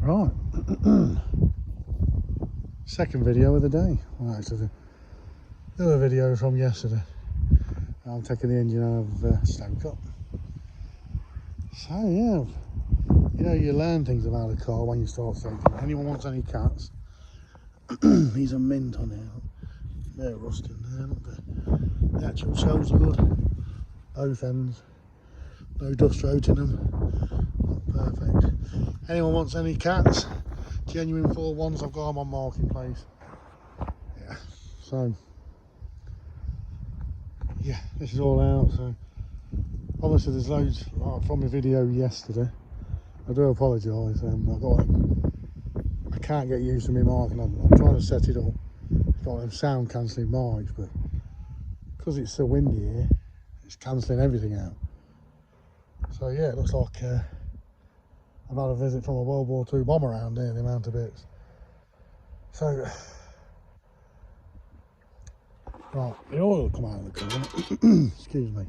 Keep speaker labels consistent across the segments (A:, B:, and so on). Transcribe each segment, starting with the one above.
A: Right, second video of the day. Well, actually, the other video from yesterday. I'm taking the engine out of Stokers. So yeah, you know, you learn things about a car when you start thinking. Anyone wants any cats? These are mint on here. They're rusting there, look there. The actual shells are good. Both ends. No dust road in them. Perfect. Anyone wants any cats? Genuine full ones, I've got them on marketplace. Yeah. So yeah, this is all out. So obviously there's loads from the video yesterday. I do apologise. I can't get used to me marking. I'm trying to set it up. It's got them sound cancelling mics, but because it's so windy here, it's cancelling everything out. So yeah, it looks like I've had a visit from a World War II bomber around here, the amount of bits. So, right, the oil will come out of the car. Excuse me.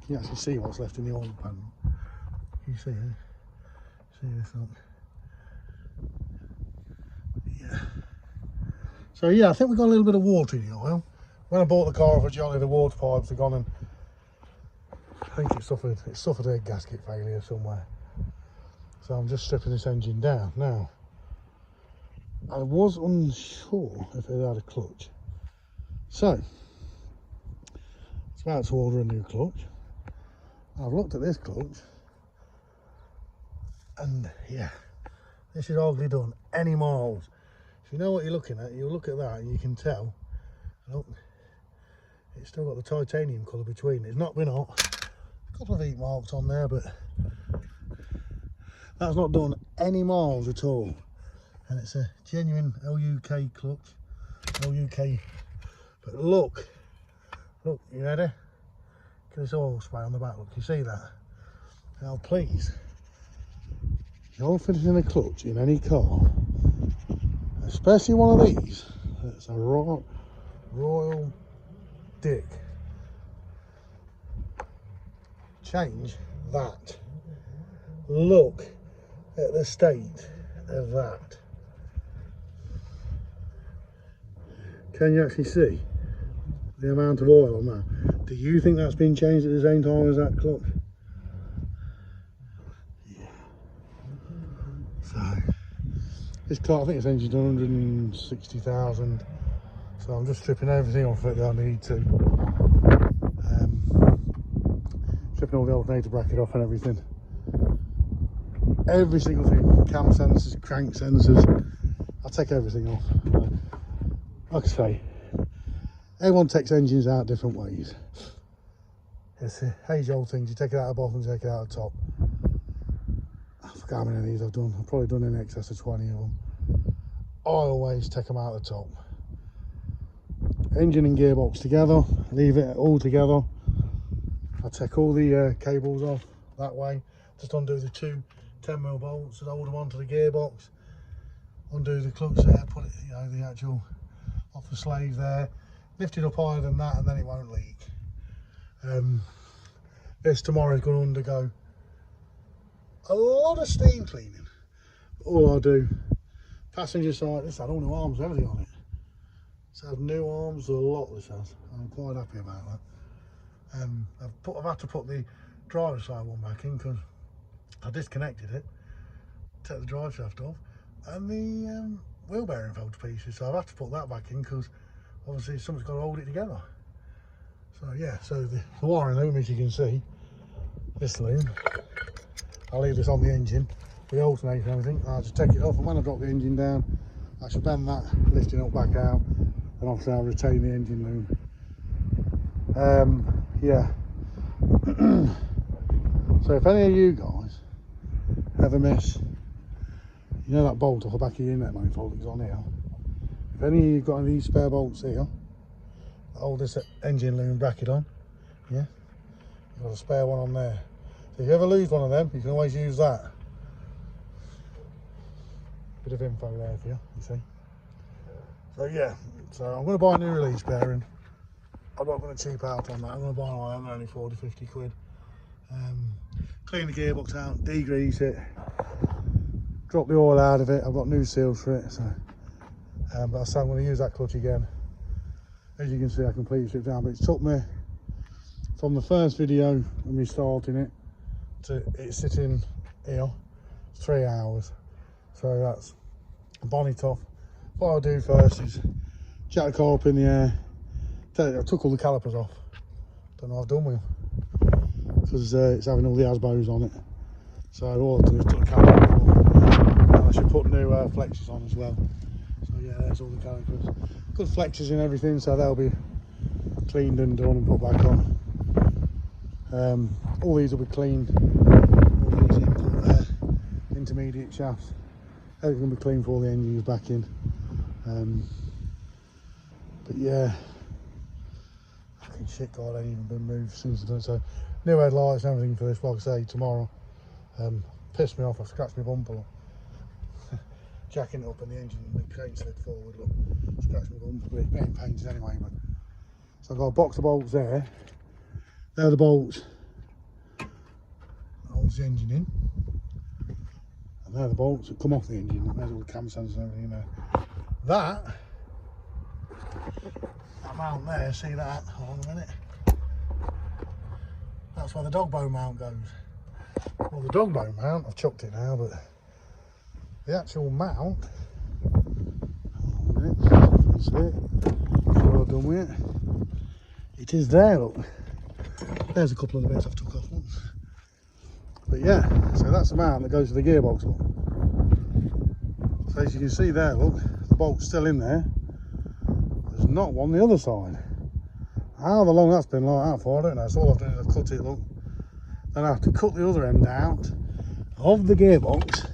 A: You can actually see what's left in the oil panel. Can you see it? See this up? Yeah. So yeah, I think we got a little bit of water in the oil. When I bought the car off a Jolly, the water pipes have gone and I think it suffered a gasket failure somewhere. So I'm just stripping this engine down. Now, I was unsure if it had a clutch. So, it's about to order a new clutch. I've looked at this clutch and yeah, this is hardly done any miles. If you know what you're looking at, you'll look at that and you can tell, look, it's still got the titanium colour between. It's not been hot. A couple of heat marks on there, but that's not done any miles at all. And it's a genuine LUK clutch. LUK. But look, you ready? Look at this oil spray on the back. Look, you see that? Now please, you're fitting a clutch in any car, especially one of these, that's a Royal Dick. Change that. Look at the state of that. Can you actually see the amount of oil on that? Do you think that's been changed at the same time as that clutch? Yeah. So this car, I think it's engine's done 160,000. So I'm just stripping everything off it that I need to. Stripping all the alternator bracket off and everything. Every single thing, cam sensors, crank sensors, I'll take everything off. Like I say, everyone takes engines out different ways. It's the age old things, you take it out of the bottom, take it out of the top. I forget how many of these I've done. I've probably done in excess of 20 of them. I always take them out of the top. Engine and gearbox together, leave it all together. I take all the cables off that way, just undo the two 10mm bolts and hold them onto the gearbox, undo the clutch there, put it, you know, the actual off the slave there, lift it up higher than that and then it won't leak. This tomorrow is going to undergo a lot of steam cleaning. All I do, passenger side, this had all new arms and everything on it. It's had new arms, a lot this has. I'm quite happy about that. I've had to put the driver's side one back in because I disconnected it, take the drive shaft off, and the wheel bearing fell to pieces. So I've had to put that back in because obviously someone's got to hold it together. So yeah, so the wiring loom, as you can see, this loom, I'll leave this on the engine, the alternator and everything. I'll just take it off, and when I drop the engine down, I shall bend that, lift it up back out, and obviously I'll retain the engine loom. Yeah. So if any of you guys ever miss, you know that bolt off the back of your inlet manifold that's on here, if any of you got any of these spare bolts here, hold this engine loom bracket on, yeah, you've got a spare one on there. So if you ever lose one of them, you can always use that. Bit of info there for you, you see. So yeah, so I'm going to buy a new release bearing. I'm not going to cheap out on that. I'm going to buy one of them, only 40-50 quid. Clean the gearbox out, degrease it, Drop the oil out of it. I've got new seals for it, so but I say I'm going to use that clutch again. As you can see, I completely stripped down, but it took me from the first video of me starting it to it sitting here 3 hours. So that's bonnet off. What I'll do first is jack the car up in the air. I took all the calipers off. Don't know what I've done with them because it's having all the ASBOs on it. So all I'll do is put the calipers off. And I should put new flexes on as well. So yeah, there's all the calipers. Good flexes and everything, so they'll be cleaned and done and put back on. All these will be cleaned. All these input intermediate shafts. Everything will be clean for all the engines back in. But yeah, fucking shit, God, ain't even been moved since then. So new headlights and everything for this, like I say, tomorrow. Pissed me off, I scratched my bumper. Look. Jacking it up and the engine, the crane slid forward, look. Scratched my bumper, but it's being painted anyway. But so I've got a box of bolts there. They're the bolts that holds the engine in. And they're the bolts that come off the engine. There's all the cam sensors and everything there. That mount there, see that? Hold on a minute. That's where the dog bone mount goes. Well, the dog bone mount, I've chucked it now, but the actual mount, hold on a minute, if you can see it, see what I've done with it. It is there, look. There's a couple of the bits I've took off. Look. But yeah, so that's the mount that goes to the gearbox, look. So as you can see there, look, the bolt's still in there. There's not one the other side. How long that's been like that for, I don't know. So all I've done is I've cut it, look. Then I have to cut the other end out of the gearbox.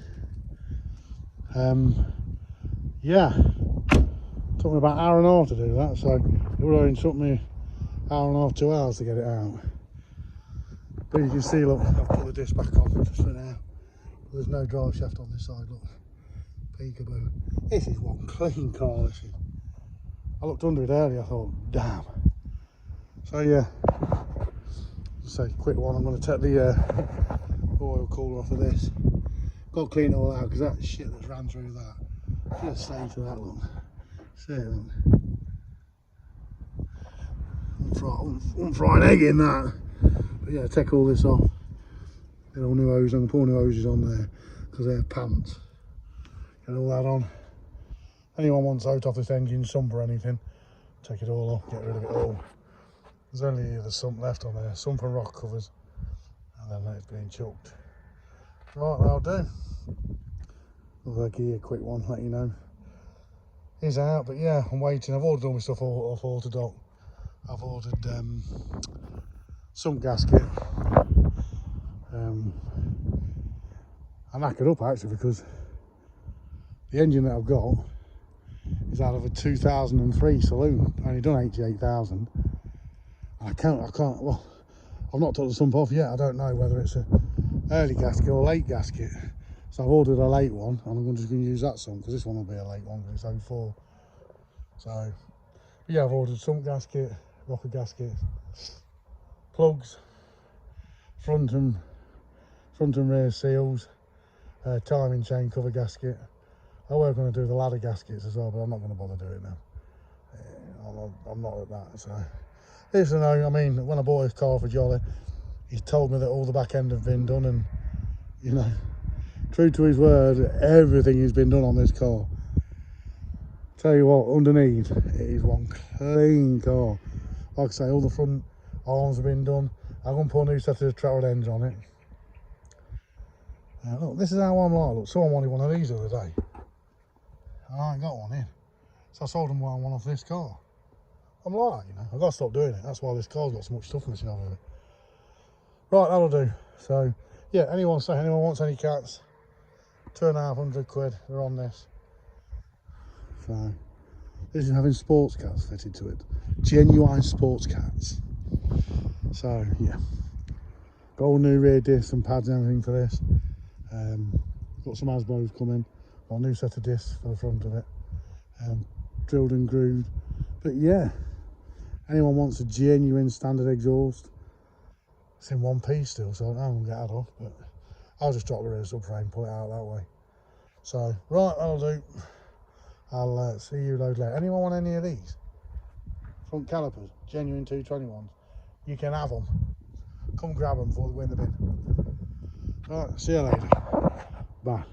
A: Yeah, took me about an hour and a half to do that, so it would only took me an hour and a half, 2 hours to get it out. But you can see, look, I've put the disc back on just for now. There's no drive shaft on this side, look. Peekaboo. This is one clean car, this is. I looked under it earlier, I thought, damn. So yeah, say quick one, I'm going to take the oil cooler off of this. Got to clean it all out because that shit that's ran through that. Should have stayed to that, look. See it, look. Fry an egg in that. But yeah, take all this off. Get all new hoses, I'm going to pour new hoses on there because they're pants. Get all that on. Anyone wants out off this engine, sump or anything, take it all off, get rid of it all. There's only the sump left on there, sump and rock covers, and then it's being chucked. Right, that'll do. Another gear quick one, let you know. He's out, but yeah, I'm waiting. I've ordered all my stuff off Autodoc. I've ordered sump gasket. I knackered up actually because the engine that I've got is out of a 2003 saloon, only done 88,000. I can't, well, I've not took the sump off yet. I don't know whether it's a early gasket or late gasket. So I've ordered a late one and I'm just going to use that sump because this one will be a late one because it's 04. So, but yeah, I've ordered sump gasket, rocker gasket, plugs, front and rear seals, timing chain cover gasket. I were going to do the ladder gaskets as well, but I'm not going to bother doing them. I'm not at that. So, listen, I mean, when I bought this car for Jolly, he told me that all the back end have been done, and you know, true to his word, everything has been done on this car. Tell you what, underneath, it is one clean car. Like I say, all the front arms have been done. I'm going to put a new set of trotted ends on it. Look, this is how I'm like. Look, someone wanted one of these the other day. I ain't got one in. So I sold them one off this car. I'm like, you know, I've got to stop doing it. That's why this car's got so much stuff missing out of it. Right, that'll do. So, yeah, anyone wants any cats, £250 they're on this. So, this is having sports cats fitted to it. Genuine sports cats. So, yeah. Got all new rear discs and pads and everything for this. Got some ASBOs coming. Got a new set of discs for the front of it. Drilled and grooved. But yeah, anyone wants a genuine standard exhaust, it's in one piece still, so I don't know I'm going to get that off, but I'll just drop the rear subframe, pull it out that way. So, right, that'll do. I'll see you load later. Anyone want any of these? Front calipers, genuine 221s. You can have them. Come grab them before they go in the bin. Right, see you later. Bye.